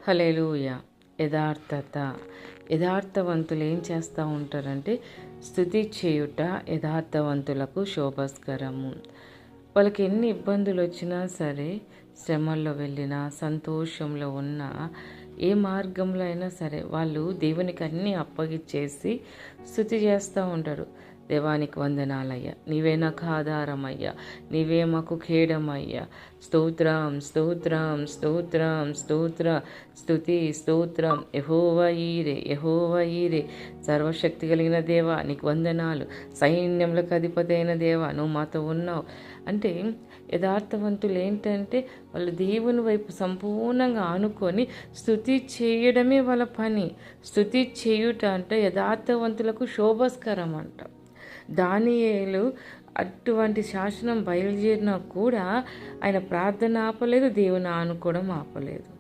హల్లెలూయా. యథార్థత. యథార్థవంతులు ఏం చేస్తూ ఉంటారంటే, స్తుతి చేయుట యథార్థవంతులకు శోభస్కరము. వాళ్ళకి ఎన్ని ఇబ్బందులు వచ్చినా సరే, శ్రమల్లో వెళ్ళినా, సంతోషంలో ఉన్నా, ఏ మార్గంలో అయినా సరే వాళ్ళు దేవునికి అన్నీ అప్పగిచ్చేసి స్తుతి చేస్తూ ఉంటారు. దేవానికి వందనాలయ్యా, నీవే నాకు ఆధారమయ్యా, నీవే మాకు ఖేడమయ్యా, స్తోత్రం స్తోత్రం స్తోత్రం స్తోత్ర స్తుతి స్తోత్రం, యెహోవా ఈరే యెహోవా ఈరే, సర్వశక్తి కలిగిన దేవా నీకు వందనాలు, సైన్యములకు అధిపతి అయిన దేవా నువ్వు మాతో ఉన్నావు అంటే, యథార్థవంతులు ఏంటంటే వాళ్ళు దేవుని వైపు సంపూర్ణంగా ఆనుకొని స్తుతి చేయడమే వాళ్ళ పని. స్తుతి చేయుట అంటే యథార్థవంతులకు శోభస్కరం అంట. దానియేలు అటువంటి శాసనం బయలుదేరినా కూడా ఆయన ప్రార్థన ఆపలేదు, దేవుని ఆనుకోవడం ఆపలేదు.